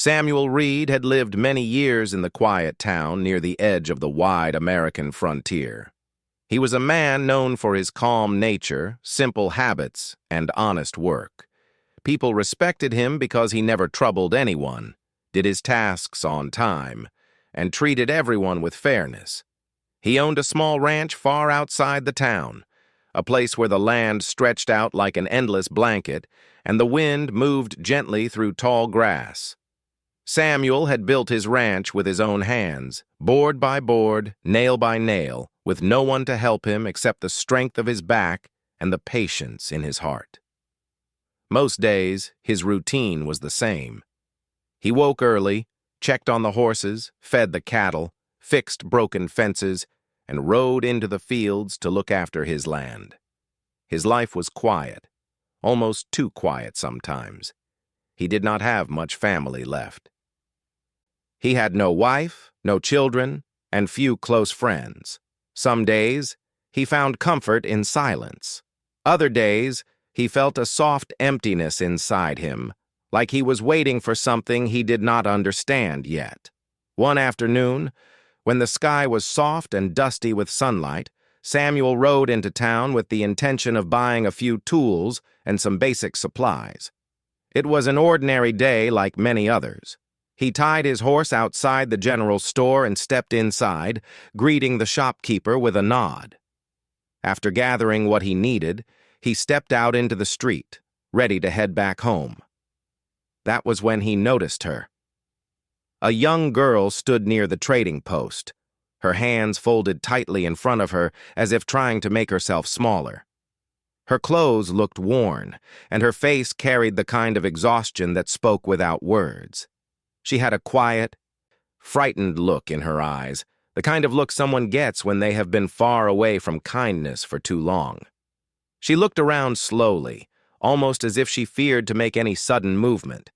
Samuel Reed had lived many years in the quiet town near the edge of the wide American frontier. He was a man known for his calm nature, simple habits, and honest work. People respected him because he never troubled anyone, did his tasks on time, and treated everyone with fairness. He owned a small ranch far outside the town, a place where the land stretched out like an endless blanket, and the wind moved gently through tall grass. Samuel had built his ranch with his own hands, board by board, nail by nail, with no one to help him except the strength of his back and the patience in his heart. Most days, his routine was the same. He woke early, checked on the horses, fed the cattle, fixed broken fences, and rode into the fields to look after his land. His life was quiet, almost too quiet sometimes. He did not have much family left. He had no wife, no children, and few close friends. Some days, he found comfort in silence. Other days, he felt a soft emptiness inside him, like he was waiting for something he did not understand yet. One afternoon, when the sky was soft and dusty with sunlight, Samuel rode into town with the intention of buying a few tools and some basic supplies. It was an ordinary day like many others. He tied his horse outside the general store and stepped inside, greeting the shopkeeper with a nod. After gathering what he needed, he stepped out into the street, ready to head back home. That was when he noticed her. A young girl stood near the trading post, her hands folded tightly in front of her as if trying to make herself smaller. Her clothes looked worn, and her face carried the kind of exhaustion that spoke without words. She had a quiet, frightened look in her eyes, the kind of look someone gets when they have been far away from kindness for too long. She looked around slowly, almost as if she feared to make any sudden movement.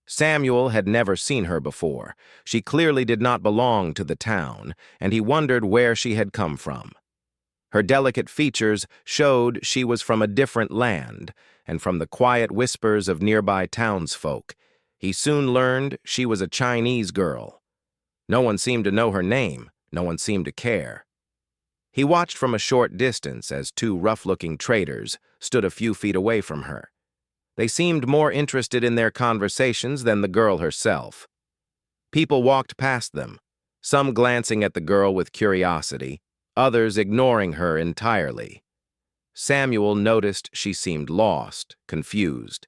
Samuel had never seen her before. She clearly did not belong to the town, and he wondered where she had come from. Her delicate features showed she was from a different land, and from the quiet whispers of nearby townsfolk, he soon learned she was a Chinese girl. No one seemed to know her name, no one seemed to care. He watched from a short distance as two rough-looking traders stood a few feet away from her. They seemed more interested in their conversations than the girl herself. People walked past them, some glancing at the girl with curiosity, others ignoring her entirely. Samuel noticed she seemed lost, confused,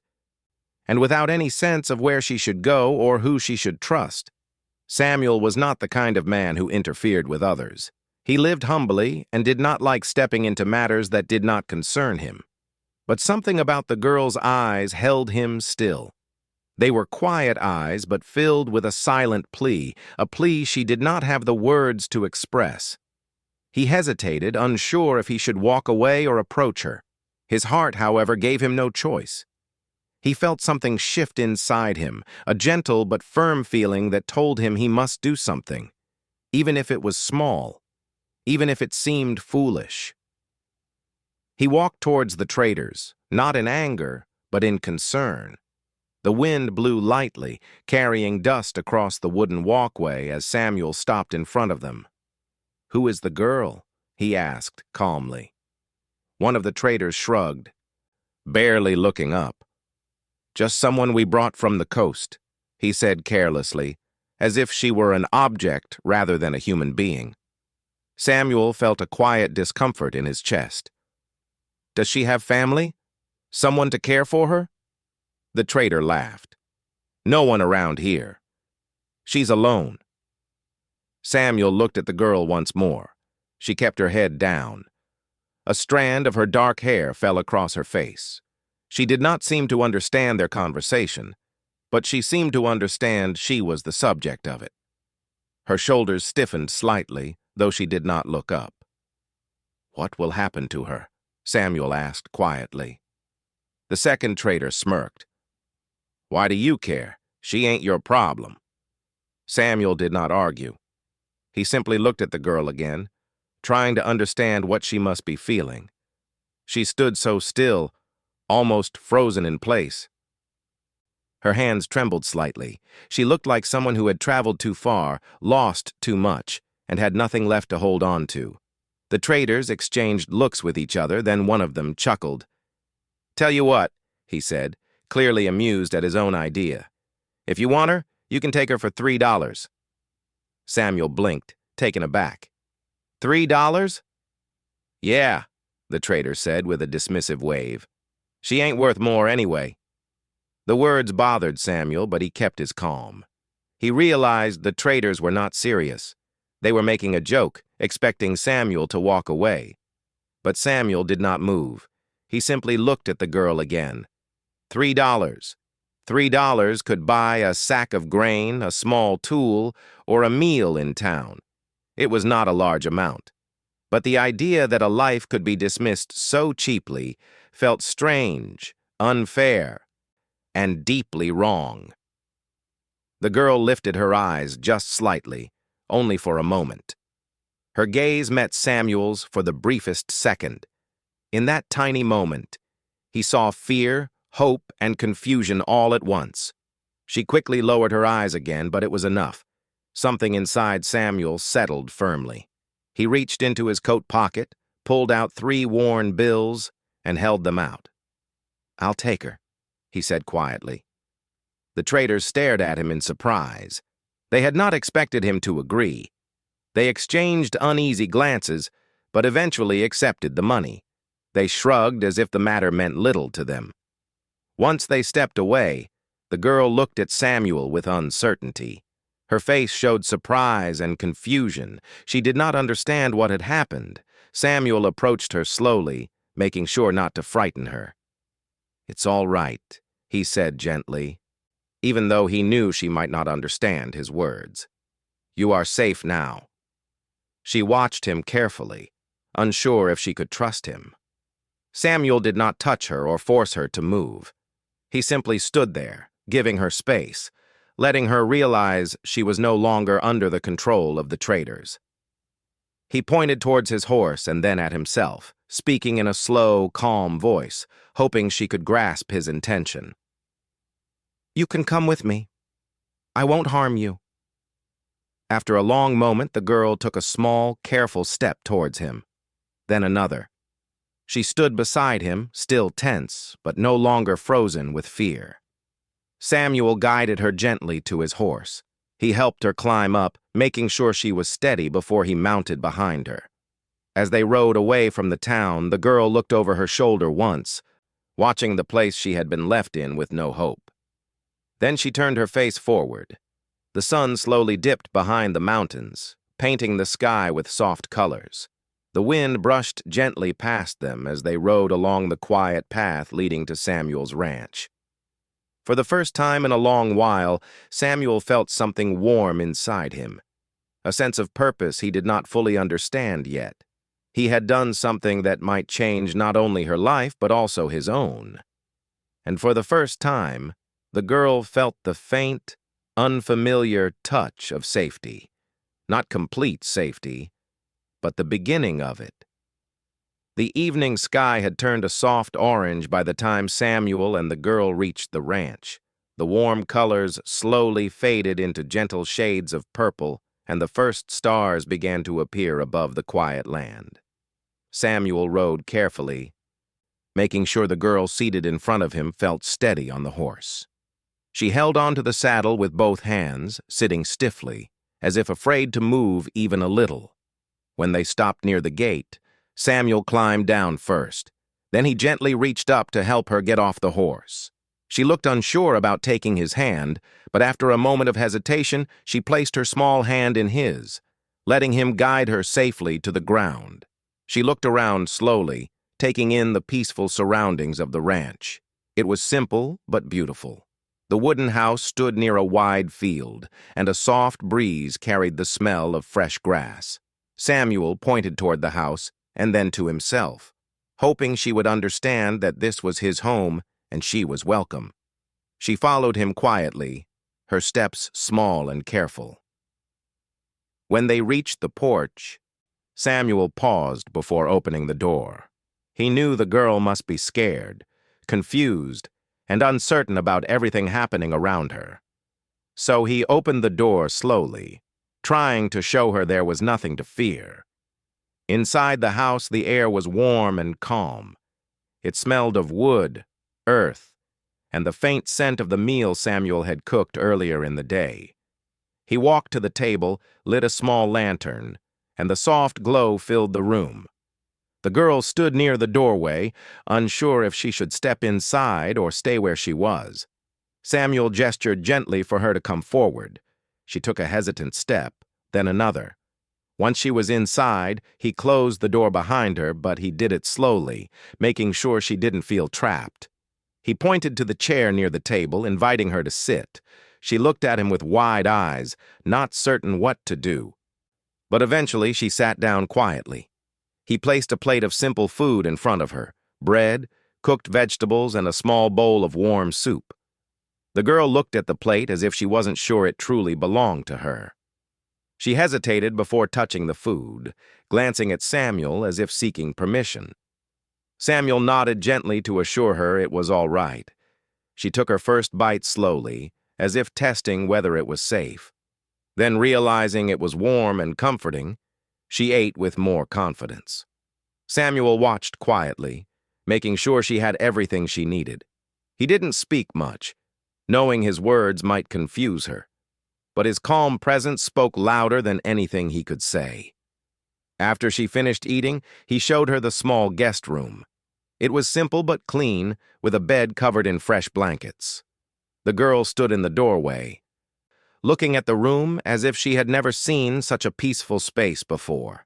and without any sense of where she should go or who she should trust. Samuel was not the kind of man who interfered with others. He lived humbly and did not like stepping into matters that did not concern him. But something about the girl's eyes held him still. They were quiet eyes, but filled with a silent plea, a plea she did not have the words to express. He hesitated, unsure if he should walk away or approach her. His heart, however, gave him no choice. He felt something shift inside him, a gentle but firm feeling that told him he must do something, even if it was small, even if it seemed foolish. He walked towards the traders, not in anger, but in concern. The wind blew lightly, carrying dust across the wooden walkway as Samuel stopped in front of them. "Who is the girl?" he asked calmly. One of the traders shrugged, barely looking up. "Just someone we brought from the coast," he said carelessly, as if she were an object rather than a human being. Samuel felt a quiet discomfort in his chest. "Does she have family? Someone to care for her?" The trader laughed. "No one around here. She's alone." Samuel looked at the girl once more. She kept her head down. A strand of her dark hair fell across her face. She did not seem to understand their conversation, but she seemed to understand she was the subject of it. Her shoulders stiffened slightly, though she did not look up. "What will happen to her?" Samuel asked quietly. The second trader smirked. "Why do you care? She ain't your problem." Samuel did not argue. He simply looked at the girl again, trying to understand what she must be feeling. She stood so still, almost frozen in place. Her hands trembled slightly. She looked like someone who had traveled too far, lost too much, and had nothing left to hold on to. The traders exchanged looks with each other, then one of them chuckled. "Tell you what," he said, clearly amused at his own idea. "If you want her, you can take her for $3. Samuel blinked, taken aback. $3? "Yeah," the trader said with a dismissive wave. "She ain't worth more anyway." The words bothered Samuel, but he kept his calm. He realized the traders were not serious. They were making a joke, expecting Samuel to walk away. But Samuel did not move. He simply looked at the girl again. $3. $3 could buy a sack of grain, a small tool, or a meal in town. It was not a large amount. But the idea that a life could be dismissed so cheaply felt strange, unfair, and deeply wrong. The girl lifted her eyes just slightly, only for a moment. Her gaze met Samuel's for the briefest second. In that tiny moment, he saw fear, hope, and confusion all at once. She quickly lowered her eyes again, but it was enough. Something inside Samuel settled firmly. He reached into his coat pocket, pulled out 3 worn bills, and held them out. "I'll take her," he said quietly. The traders stared at him in surprise. They had not expected him to agree. They exchanged uneasy glances, but eventually accepted the money. They shrugged as if the matter meant little to them. Once they stepped away, the girl looked at Samuel with uncertainty. Her face showed surprise and confusion. She did not understand what had happened. Samuel approached her slowly, making sure not to frighten her. "It's all right," he said gently, even though he knew she might not understand his words. "You are safe now." She watched him carefully, unsure if she could trust him. Samuel did not touch her or force her to move. He simply stood there, giving her space, letting her realize she was no longer under the control of the traders. He pointed towards his horse and then at himself, speaking in a slow, calm voice, hoping she could grasp his intention. "You can come with me. I won't harm you." After a long moment, the girl took a small, careful step towards him, then another. She stood beside him, still tense, but no longer frozen with fear. Samuel guided her gently to his horse. He helped her climb up, making sure she was steady before he mounted behind her. As they rode away from the town, the girl looked over her shoulder once, watching the place she had been left in with no hope. Then she turned her face forward. The sun slowly dipped behind the mountains, painting the sky with soft colors. The wind brushed gently past them as they rode along the quiet path leading to Samuel's ranch. For the first time in a long while, Samuel felt something warm inside him, a sense of purpose he did not fully understand yet. He had done something that might change not only her life but also his own. And for the first time, the girl felt the faint, unfamiliar touch of safety. Not complete safety, but the beginning of it. The evening sky had turned a soft orange by the time Samuel and the girl reached the ranch. The warm colors slowly faded into gentle shades of purple, and the first stars began to appear above the quiet land. Samuel rode carefully, making sure the girl seated in front of him felt steady on the horse. She held onto the saddle with both hands, sitting stiffly, as if afraid to move even a little. When they stopped near the gate, Samuel climbed down first. Then he gently reached up to help her get off the horse. She looked unsure about taking his hand, but after a moment of hesitation, she placed her small hand in his, letting him guide her safely to the ground. She looked around slowly, taking in the peaceful surroundings of the ranch. It was simple but beautiful. The wooden house stood near a wide field, and a soft breeze carried the smell of fresh grass. Samuel pointed toward the house and then to himself, hoping she would understand that this was his home and she was welcome. She followed him quietly, her steps small and careful. When they reached the porch, Samuel paused before opening the door. He knew the girl must be scared, confused, and uncertain about everything happening around her. So he opened the door slowly, trying to show her there was nothing to fear. Inside the house, the air was warm and calm. It smelled of wood, earth, and the faint scent of the meal Samuel had cooked earlier in the day. He walked to the table, lit a small lantern, and the soft glow filled the room. The girl stood near the doorway, unsure if she should step inside or stay where she was. Samuel gestured gently for her to come forward. She took a hesitant step, then another. Once she was inside, he closed the door behind her, but he did it slowly, making sure she didn't feel trapped. He pointed to the chair near the table, inviting her to sit. She looked at him with wide eyes, not certain what to do. But eventually she sat down quietly. He placed a plate of simple food in front of her, bread, cooked vegetables, and a small bowl of warm soup. The girl looked at the plate as if she wasn't sure it truly belonged to her. She hesitated before touching the food, glancing at Samuel as if seeking permission. Samuel nodded gently to assure her it was all right. She took her first bite slowly, as if testing whether it was safe. Then, realizing it was warm and comforting, she ate with more confidence. Samuel watched quietly, making sure she had everything she needed. He didn't speak much, knowing his words might confuse her, but his calm presence spoke louder than anything he could say. After she finished eating, he showed her the small guest room. It was simple but clean, with a bed covered in fresh blankets. The girl stood in the doorway, looking at the room as if she had never seen such a peaceful space before.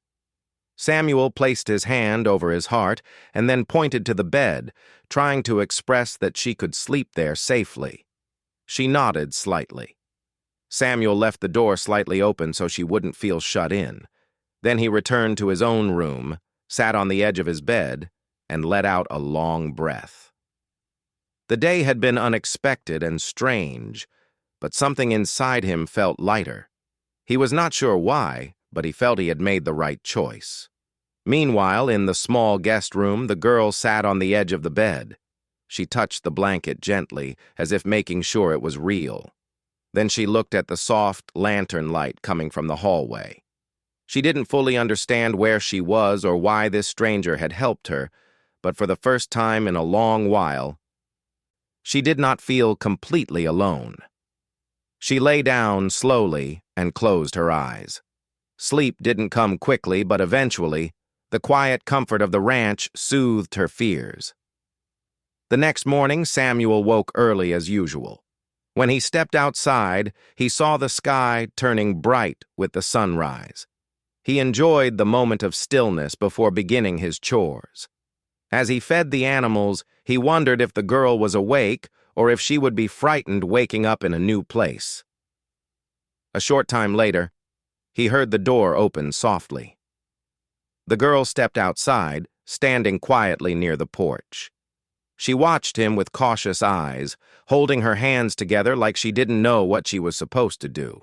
Samuel placed his hand over his heart and then pointed to the bed, trying to express that she could sleep there safely. She nodded slightly. Samuel left the door slightly open so she wouldn't feel shut in. Then he returned to his own room, sat on the edge of his bed, and let out a long breath. The day had been unexpected and strange, but something inside him felt lighter. He was not sure why, but he felt he had made the right choice. Meanwhile, in the small guest room, the girl sat on the edge of the bed. She touched the blanket gently, as if making sure it was real. Then she looked at the soft lantern light coming from the hallway. She didn't fully understand where she was or why this stranger had helped her, but for the first time in a long while, she did not feel completely alone. She lay down slowly and closed her eyes. Sleep didn't come quickly, but eventually, the quiet comfort of the ranch soothed her fears. The next morning, Samuel woke early as usual. When he stepped outside, he saw the sky turning bright with the sunrise. He enjoyed the moment of stillness before beginning his chores. As he fed the animals, he wondered if the girl was awake or if she would be frightened waking up in a new place. A short time later, he heard the door open softly. The girl stepped outside, standing quietly near the porch. She watched him with cautious eyes, holding her hands together like she didn't know what she was supposed to do.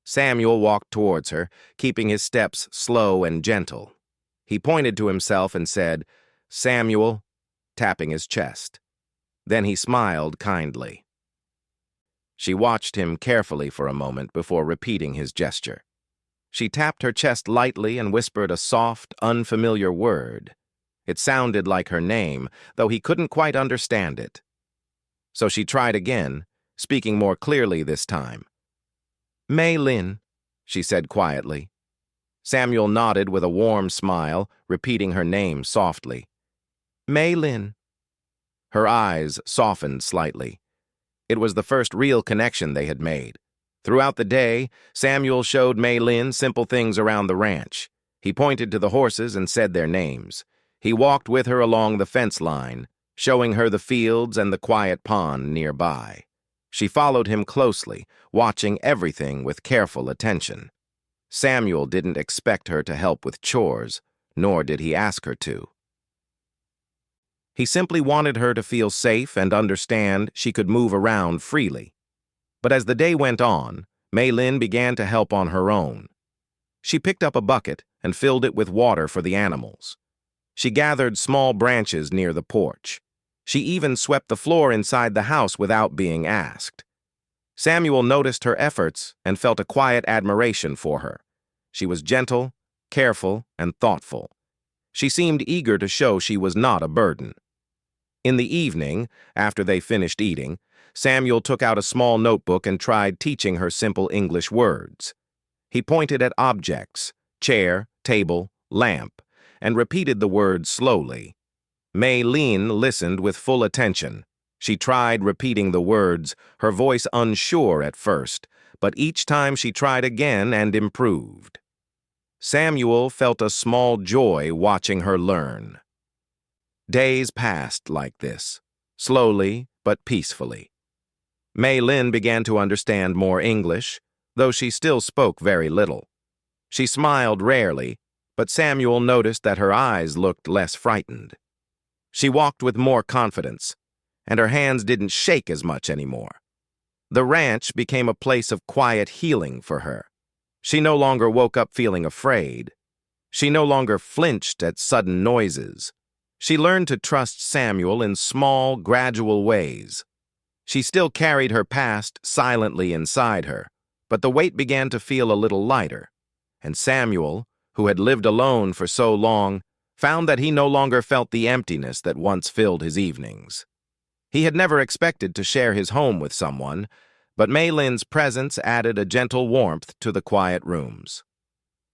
Samuel walked towards her, keeping his steps slow and gentle. He pointed to himself and said, "Samuel," tapping his chest. Then he smiled kindly. She watched him carefully for a moment before repeating his gesture. She tapped her chest lightly and whispered a soft, unfamiliar word. It sounded like her name, though he couldn't quite understand it. So she tried again, speaking more clearly this time. "Mei Lin," she said quietly. Samuel nodded with a warm smile, repeating her name softly. "Mei Lin." Her eyes softened slightly. It was the first real connection they had made. Throughout the day, Samuel showed Mei Lin simple things around the ranch. He pointed to the horses and said their names. He walked with her along the fence line, showing her the fields and the quiet pond nearby. She followed him closely, watching everything with careful attention. Samuel didn't expect her to help with chores, nor did he ask her to. He simply wanted her to feel safe and understand she could move around freely. But as the day went on, Mei Lin began to help on her own. She picked up a bucket and filled it with water for the animals. She gathered small branches near the porch. She even swept the floor inside the house without being asked. Samuel noticed her efforts and felt a quiet admiration for her. She was gentle, careful, and thoughtful. She seemed eager to show she was not a burden. In the evening, after they finished eating, Samuel took out a small notebook and tried teaching her simple English words. He pointed at objects, chair, table, lamp, and repeated the words slowly. Maylene listened with full attention. She tried repeating the words, her voice unsure at first, but each time she tried again and improved. Samuel felt a small joy watching her learn. Days passed like this, slowly but peacefully. Maylin began to understand more English, though she still spoke very little. She smiled rarely, but Samuel noticed that her eyes looked less frightened. She walked with more confidence, and her hands didn't shake as much anymore. The ranch became a place of quiet healing for her. She no longer woke up feeling afraid. She no longer flinched at sudden noises. She learned to trust Samuel in small, gradual ways. She still carried her past silently inside her, but the weight began to feel a little lighter, and Samuel, who had lived alone for so long, found that he no longer felt the emptiness that once filled his evenings. He had never expected to share his home with someone, but Maylin's presence added a gentle warmth to the quiet rooms.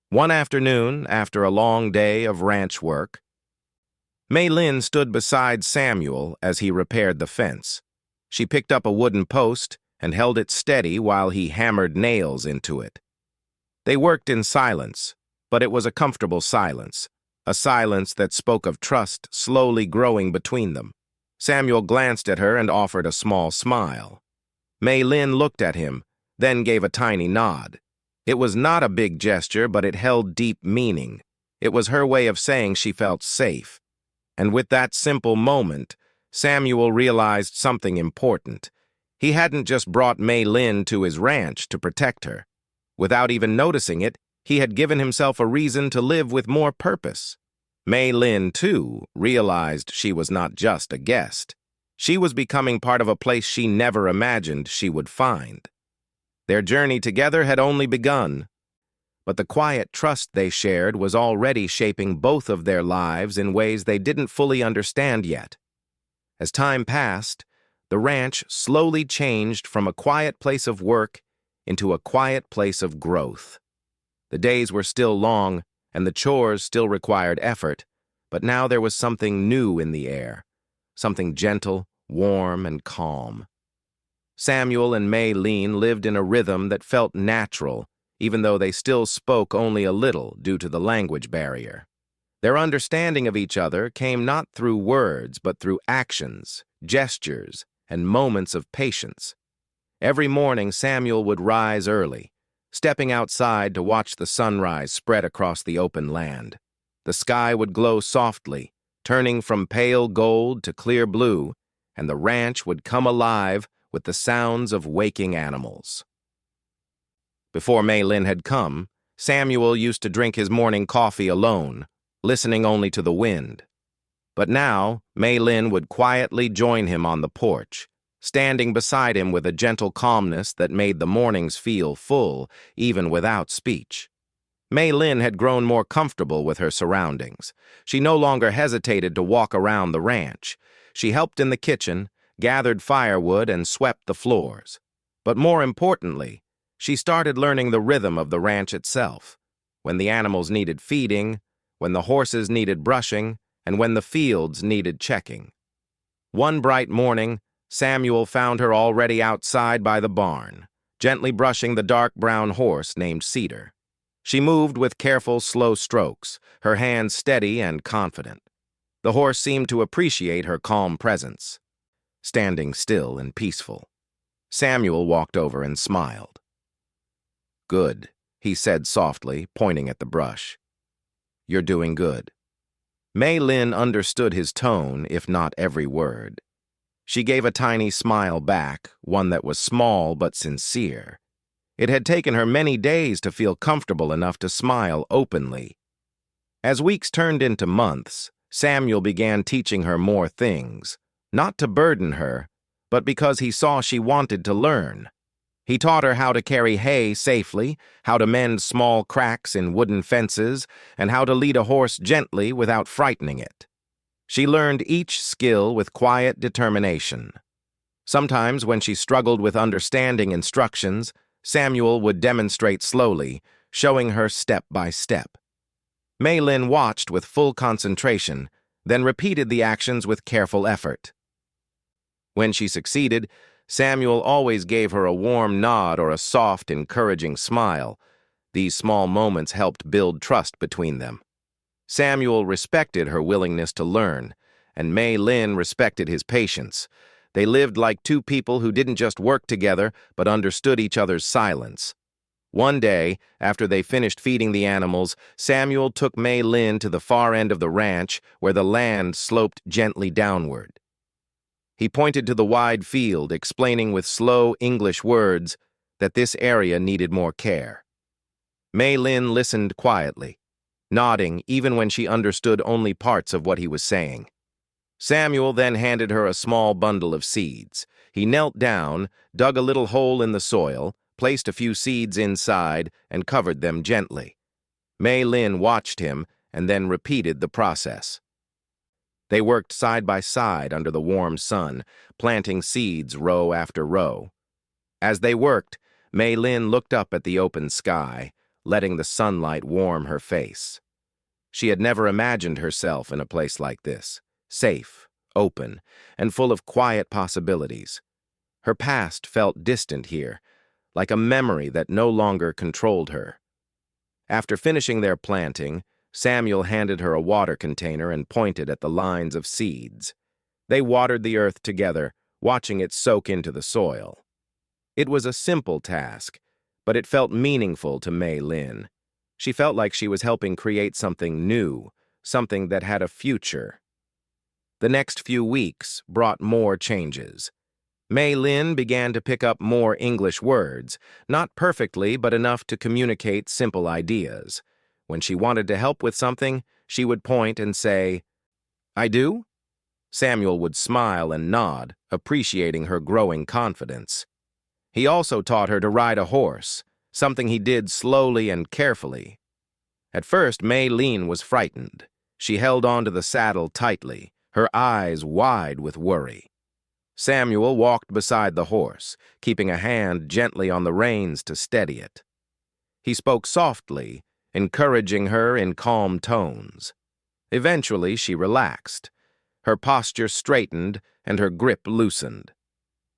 One afternoon, after a long day of ranch work, Maylin stood beside Samuel as he repaired the fence. She picked up a wooden post and held it steady while he hammered nails into it. They worked in silence, but it was a comfortable silence, a silence that spoke of trust slowly growing between them. Samuel glanced at her and offered a small smile. Maylin looked at him, then gave a tiny nod. It was not a big gesture, but it held deep meaning. It was her way of saying she felt safe. And with that simple moment, Samuel realized something important. He hadn't just brought Maylin to his ranch to protect her. Without even noticing it, he had given himself a reason to live with more purpose. Maylin, too, realized she was not just a guest. She was becoming part of a place she never imagined she would find. Their journey together had only begun, but the quiet trust they shared was already shaping both of their lives in ways they didn't fully understand yet. As time passed, the ranch slowly changed from a quiet place of work into a quiet place of growth. The days were still long, and the chores still required effort, but now there was something new in the air, something gentle, warm, and calm. Samuel and Maylin lived in a rhythm that felt natural, even though they still spoke only a little due to the language barrier. Their understanding of each other came not through words, but through actions, gestures, and moments of patience. Every morning, Samuel would rise early, stepping outside to watch the sunrise spread across the open land. The sky would glow softly, turning from pale gold to clear blue, and the ranch would come alive with the sounds of waking animals. Before Maylin had come, Samuel used to drink his morning coffee alone, listening only to the wind. But now, Maylin would quietly join him on the porch, standing beside him with a gentle calmness that made the mornings feel full, even without speech. Maylin had grown more comfortable with her surroundings. She no longer hesitated to walk around the ranch. She helped in the kitchen, gathered firewood, and swept the floors. But more importantly, she started learning the rhythm of the ranch itself, when the animals needed feeding, when the horses needed brushing, and when the fields needed checking. One bright morning, Samuel found her already outside by the barn, gently brushing the dark brown horse named Cedar. She moved with careful, slow strokes, her hands steady and confident. The horse seemed to appreciate her calm presence, standing still and peaceful. Samuel walked over and smiled. "Good," he said softly, pointing at the brush. "You're doing good." Maylin understood his tone, if not every word. She gave a tiny smile back, one that was small but sincere. It had taken her many days to feel comfortable enough to smile openly. As weeks turned into months, Samuel began teaching her more things, not to burden her, but because he saw she wanted to learn. He taught her how to carry hay safely, how to mend small cracks in wooden fences, and how to lead a horse gently without frightening it. She learned each skill with quiet determination. Sometimes, when she struggled with understanding instructions, Samuel would demonstrate slowly, showing her step by step. Mei Lin watched with full concentration, then repeated the actions with careful effort. When she succeeded, Samuel always gave her a warm nod or a soft, encouraging smile. These small moments helped build trust between them. Samuel respected her willingness to learn, and Mei Lin respected his patience. They lived like two people who didn't just work together, but understood each other's silence. One day, after they finished feeding the animals, Samuel took Mei Lin to the far end of the ranch where the land sloped gently downward. He pointed to the wide field, explaining with slow English words that this area needed more care. Mei Lin listened quietly, nodding even when she understood only parts of what he was saying. Samuel then handed her a small bundle of seeds. He knelt down, dug a little hole in the soil, placed a few seeds inside, and covered them gently. Mei Lin watched him and then repeated the process. They worked side by side under the warm sun, planting seeds row after row. As they worked, Mei Lin looked up at the open sky, letting the sunlight warm her face. She had never imagined herself in a place like this, safe, open, and full of quiet possibilities. Her past felt distant here, like a memory that no longer controlled her. After finishing their planting, Samuel handed her a water container and pointed at the lines of seeds. They watered the earth together, watching it soak into the soil. It was a simple task, but it felt meaningful to Mei Lin. She felt like she was helping create something new, something that had a future. The next few weeks brought more changes. Mei Lin began to pick up more English words, not perfectly, but enough to communicate simple ideas. When she wanted to help with something, she would point and say, "I do?" Samuel would smile and nod, appreciating her growing confidence. He also taught her to ride a horse, something he did slowly and carefully. At first, Mei Lin was frightened. She held onto the saddle tightly, her eyes wide with worry. Samuel walked beside the horse, keeping a hand gently on the reins to steady it. He spoke softly, encouraging her in calm tones. Eventually, she relaxed. Her posture straightened and her grip loosened.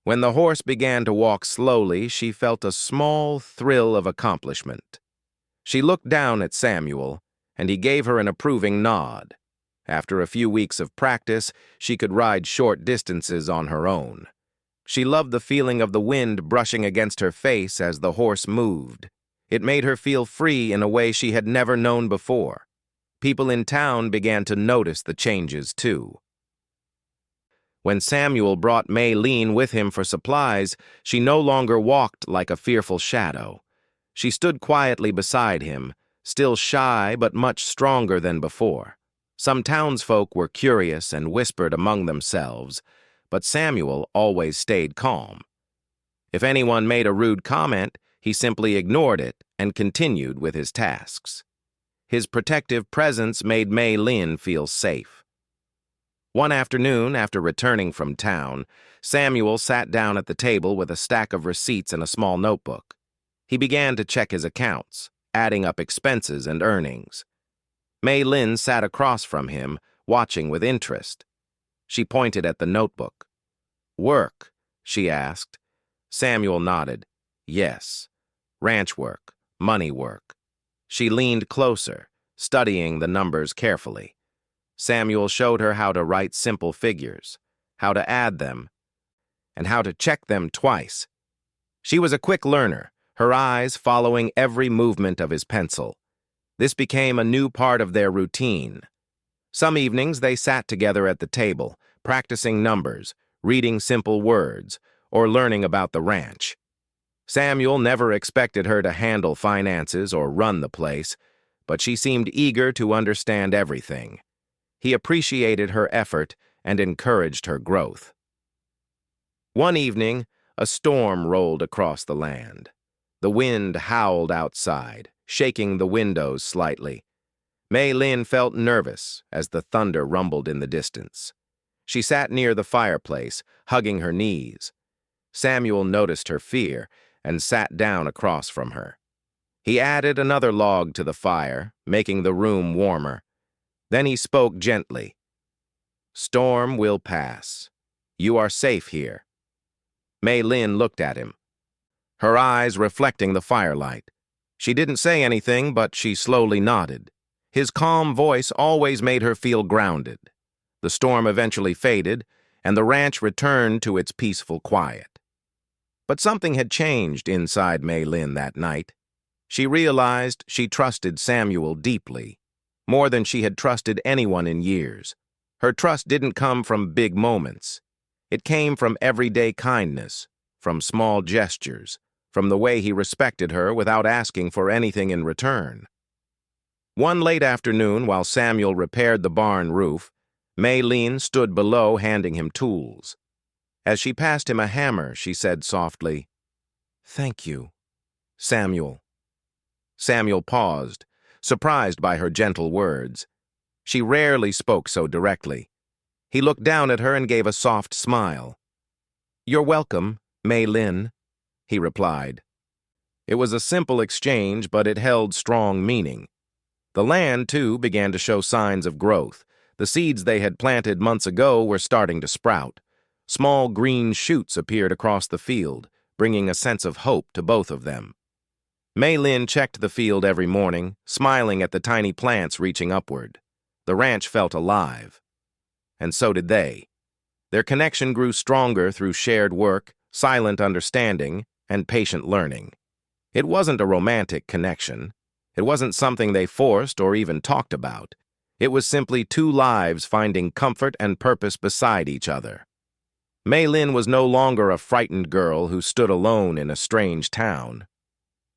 When the horse began to walk slowly, she felt a small thrill of accomplishment. She looked down at Samuel, and he gave her an approving nod. After a few weeks of practice, she could ride short distances on her own. She loved the feeling of the wind brushing against her face as the horse moved. It made her feel free in a way she had never known before. People in town began to notice the changes, too. When Samuel brought Mei Lin with him for supplies, she no longer walked like a fearful shadow. She stood quietly beside him, still shy but much stronger than before. Some townsfolk were curious and whispered among themselves, but Samuel always stayed calm. If anyone made a rude comment, he simply ignored it and continued with his tasks. His protective presence made Mei Lin feel safe. One afternoon, after returning from town, Samuel sat down at the table with a stack of receipts and a small notebook. He began to check his accounts, adding up expenses and earnings. Mei Lin sat across from him, watching with interest. She pointed at the notebook. "Work?" she asked. Samuel nodded. "Yes. Ranch work, money work." She leaned closer, studying the numbers carefully. Samuel showed her how to write simple figures, how to add them, and how to check them twice. She was a quick learner, her eyes following every movement of his pencil. This became a new part of their routine. Some evenings they sat together at the table, practicing numbers, reading simple words, or learning about the ranch. Samuel never expected her to handle finances or run the place, but she seemed eager to understand everything. He appreciated her effort and encouraged her growth. One evening, a storm rolled across the land. The wind howled outside, shaking the windows slightly. Mei Lin felt nervous as the thunder rumbled in the distance. She sat near the fireplace, hugging her knees. Samuel noticed her fear and sat down across from her. He added another log to the fire, making the room warmer. Then he spoke gently. "Storm will pass. You are safe here." Mei Lin looked at him, her eyes reflecting the firelight. She didn't say anything, but she slowly nodded. His calm voice always made her feel grounded. The storm eventually faded, and the ranch returned to its peaceful quiet. But something had changed inside Mei Lin that night. She realized she trusted Samuel deeply, more than she had trusted anyone in years. Her trust didn't come from big moments. It came from everyday kindness, from small gestures, from the way he respected her without asking for anything in return. One late afternoon, while Samuel repaired the barn roof, Mei Lin stood below handing him tools. As she passed him a hammer, she said softly, "Thank you, Samuel." Samuel paused, surprised by her gentle words. She rarely spoke so directly. He looked down at her and gave a soft smile. "You're welcome, Mei Lin," he replied. It was a simple exchange, but it held strong meaning. The land, too, began to show signs of growth. The seeds they had planted months ago were starting to sprout. Small green shoots appeared across the field, bringing a sense of hope to both of them. Mei Lin checked the field every morning, smiling at the tiny plants reaching upward. The ranch felt alive. And so did they. Their connection grew stronger through shared work, silent understanding, and patient learning. It wasn't a romantic connection. It wasn't something they forced or even talked about. It was simply two lives finding comfort and purpose beside each other. Mei Lin was no longer a frightened girl who stood alone in a strange town.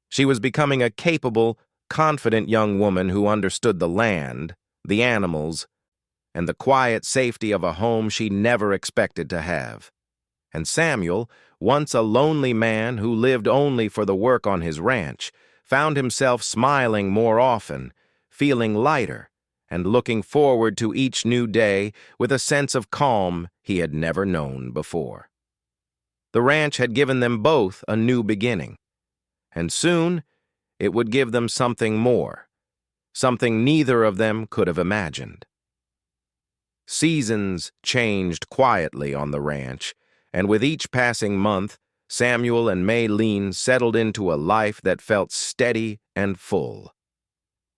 She was becoming a capable, confident young woman who understood the land, the animals, and the quiet safety of a home she never expected to have. And Samuel, once a lonely man who lived only for the work on his ranch, found himself smiling more often, feeling lighter, and looking forward to each new day with a sense of calm he had never known before. The ranch had given them both a new beginning, and soon it would give them something more, something neither of them could have imagined. Seasons changed quietly on the ranch, and with each passing month, Samuel and Mei Lin settled into a life that felt steady and full.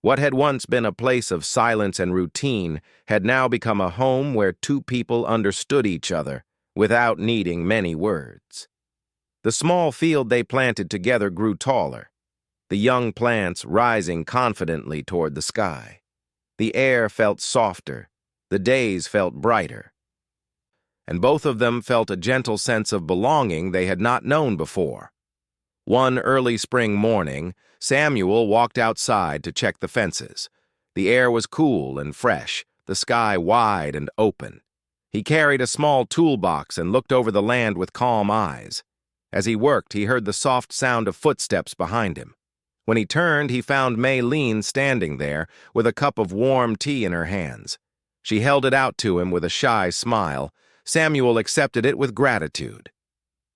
What had once been a place of silence and routine had now become a home where two people understood each other without needing many words. The small field they planted together grew taller, the young plants rising confidently toward the sky. The air felt softer, the days felt brighter, and both of them felt a gentle sense of belonging they had not known before. One early spring morning, Samuel walked outside to check the fences. The air was cool and fresh, the sky wide and open. He carried a small toolbox and looked over the land with calm eyes. As he worked, he heard the soft sound of footsteps behind him. When he turned, he found Mei Lin standing there with a cup of warm tea in her hands. She held it out to him with a shy smile. Samuel accepted it with gratitude.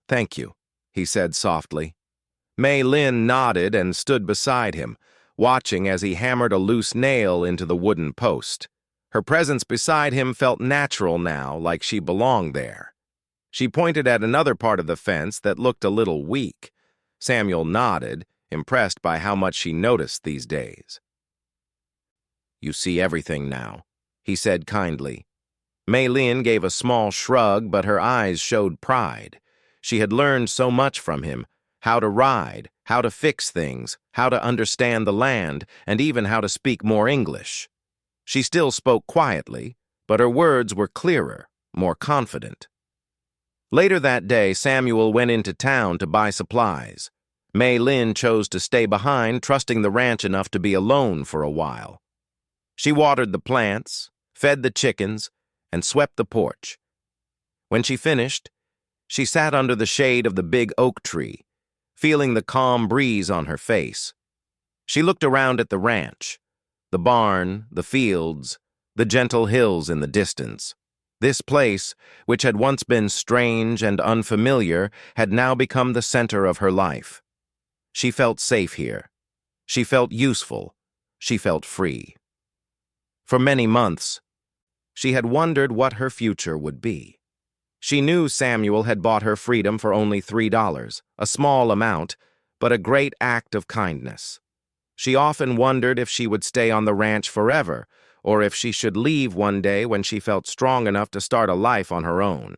"Thank you," he said softly. Mei Lin nodded and stood beside him, watching as he hammered a loose nail into the wooden post. Her presence beside him felt natural now, like she belonged there. She pointed at another part of the fence that looked a little weak. Samuel nodded, impressed by how much she noticed these days. "You see everything now," he said kindly. Mei Lin gave a small shrug, but her eyes showed pride. She had learned so much from him: how to ride, how to fix things, how to understand the land, and even how to speak more English. She still spoke quietly, but her words were clearer, more confident. Later that day, Samuel went into town to buy supplies. Mei Lin chose to stay behind, trusting the ranch enough to be alone for a while. She watered the plants, fed the chickens, and swept the porch. When she finished, she sat under the shade of the big oak tree, feeling the calm breeze on her face. She looked around at the ranch, the barn, the fields, the gentle hills in the distance. This place, which had once been strange and unfamiliar, had now become the center of her life. She felt safe here. She felt useful. She felt free. For many months, she had wondered what her future would be. She knew Samuel had bought her freedom for only $3, a small amount, but a great act of kindness. She often wondered if she would stay on the ranch forever, or if she should leave one day when she felt strong enough to start a life on her own.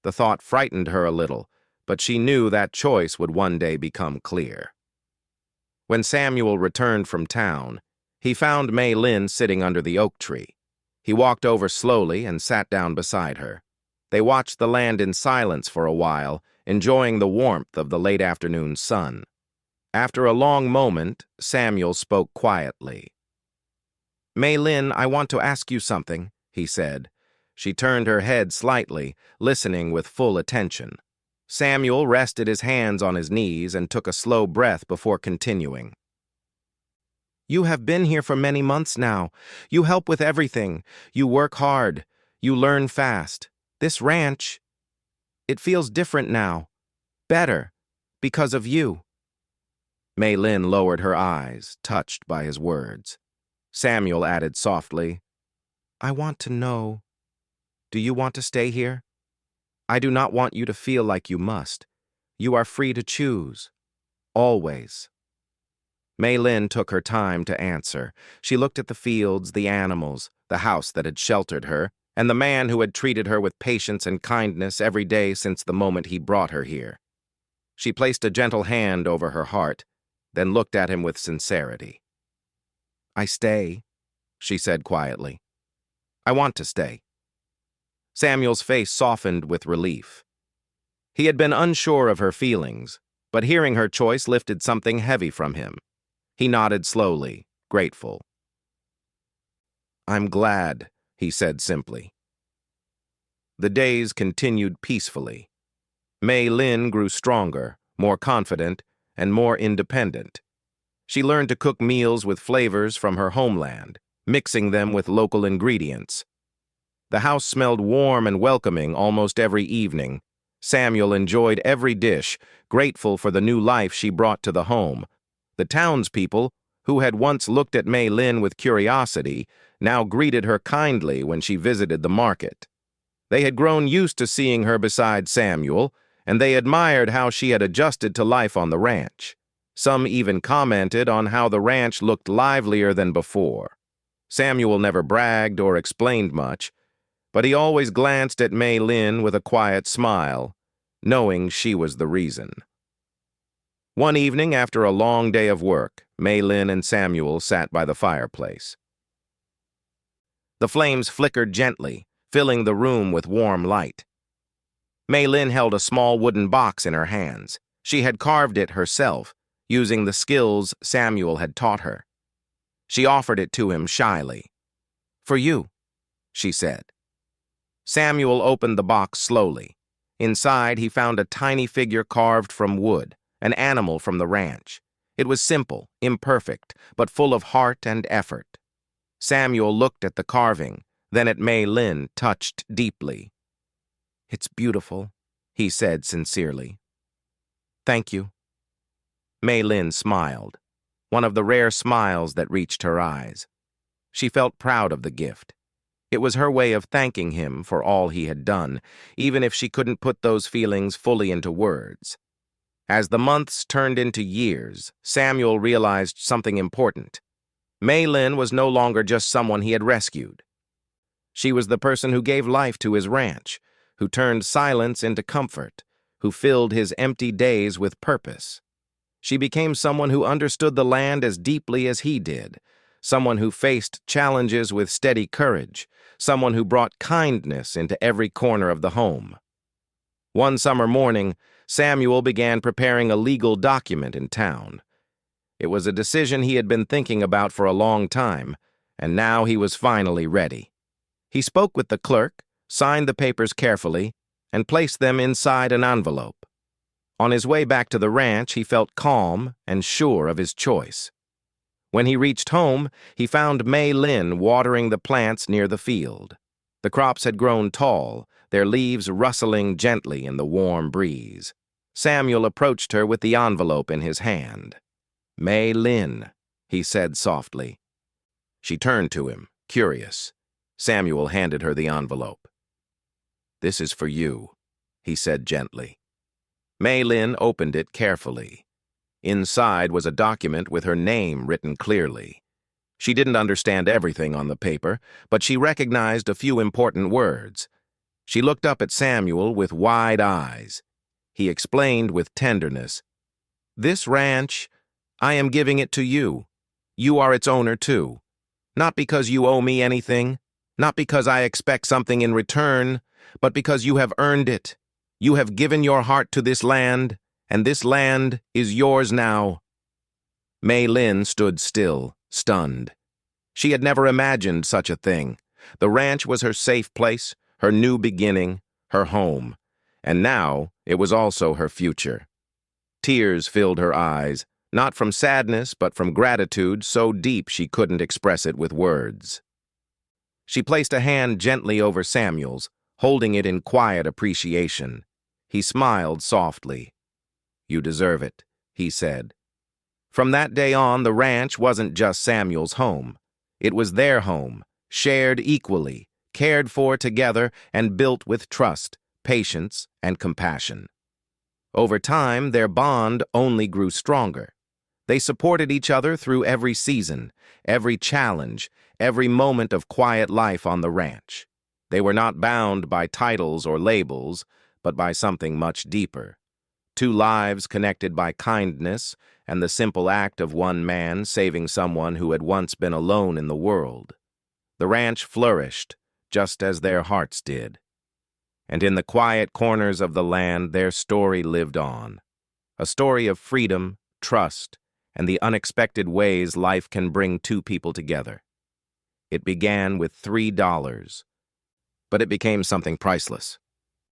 The thought frightened her a little, but she knew that choice would one day become clear. When Samuel returned from town, he found Mei Lin sitting under the oak tree. He walked over slowly and sat down beside her. They watched the land in silence for a while, enjoying the warmth of the late afternoon sun. After a long moment, Samuel spoke quietly. "Mei Lin, I want to ask you something," he said. She turned her head slightly, listening with full attention. Samuel rested his hands on his knees and took a slow breath before continuing. "You have been here for many months now. You help with everything. You work hard. You learn fast. This ranch, it feels different now. Better. Because of you." Mei Lin lowered her eyes, touched by his words. Samuel added softly, "I want to know, do you want to stay here? I do not want you to feel like you must. You are free to choose. Always." Mei Lin took her time to answer. She looked at the fields, the animals, the house that had sheltered her, and the man who had treated her with patience and kindness every day since the moment he brought her here. She placed a gentle hand over her heart, then looked at him with sincerity. "I stay," she said quietly. "I want to stay." Samuel's face softened with relief. He had been unsure of her feelings, but hearing her choice lifted something heavy from him. He nodded slowly, grateful. "I'm glad," he said simply. The days continued peacefully. Mei Lin grew stronger, more confident, and more independent. She learned to cook meals with flavors from her homeland, mixing them with local ingredients. The house smelled warm and welcoming almost every evening. Samuel enjoyed every dish, grateful for the new life she brought to the home. The townspeople, who had once looked at Mei Lin with curiosity, now greeted her kindly when she visited the market. They had grown used to seeing her beside Samuel, and they admired how she had adjusted to life on the ranch. Some even commented on how the ranch looked livelier than before. Samuel never bragged or explained much, but he always glanced at Mei Lin with a quiet smile, knowing she was the reason. One evening after a long day of work, Mei Lin and Samuel sat by the fireplace. The flames flickered gently, filling the room with warm light. Mei Lin held a small wooden box in her hands. She had carved it herself, using the skills Samuel had taught her. She offered it to him shyly. "For you," she said. Samuel opened the box slowly. Inside, he found a tiny figure carved from wood, an animal from the ranch. It was simple, imperfect, but full of heart and effort. Samuel looked at the carving, then at Mei Lin, touched deeply. "It's beautiful," he said sincerely. "Thank you." Mei Lin smiled, one of the rare smiles that reached her eyes. She felt proud of the gift. It was her way of thanking him for all he had done, even if she couldn't put those feelings fully into words. As the months turned into years, Samuel realized something important. Mei Lin was no longer just someone he had rescued. She was the person who gave life to his ranch, who turned silence into comfort, who filled his empty days with purpose. She became someone who understood the land as deeply as he did, someone who faced challenges with steady courage, someone who brought kindness into every corner of the home. One summer morning, Samuel began preparing a legal document in town. It was a decision he had been thinking about for a long time, and now he was finally ready. He spoke with the clerk, signed the papers carefully, and placed them inside an envelope. On his way back to the ranch, he felt calm and sure of his choice. When he reached home, he found Mei Lin watering the plants near the field. The crops had grown tall, their leaves rustling gently in the warm breeze. Samuel approached her with the envelope in his hand. "Mei Lin," he said softly. She turned to him, curious. Samuel handed her the envelope. "This is for you," he said gently. Mei Lin opened it carefully. Inside was a document with her name written clearly. She didn't understand everything on the paper, but she recognized a few important words. She looked up at Samuel with wide eyes. He explained with tenderness, "This ranch, I am giving it to you. You are its owner too. Not because you owe me anything, not because I expect something in return, but because you have earned it. You have given your heart to this land, and this land is yours now." Mei Lin stood still, stunned. She had never imagined such a thing. The ranch was her safe place, her new beginning, her home. And now it was also her future. Tears filled her eyes, not from sadness but from gratitude so deep she couldn't express it with words. She placed a hand gently over Samuel's, holding it in quiet appreciation. He smiled softly. "You deserve it," he said. From that day on, the ranch wasn't just Samuel's home. It was their home, shared equally, cared for together, and built with trust, patience, and compassion. Over time, their bond only grew stronger. They supported each other through every season, every challenge, every moment of quiet life on the ranch. They were not bound by titles or labels, but by something much deeper. Two lives connected by kindness and the simple act of one man saving someone who had once been alone in the world. The ranch flourished, just as their hearts did. And in the quiet corners of the land, their story lived on. A story of freedom, trust, and the unexpected ways life can bring two people together. It began with $3, but it became something priceless.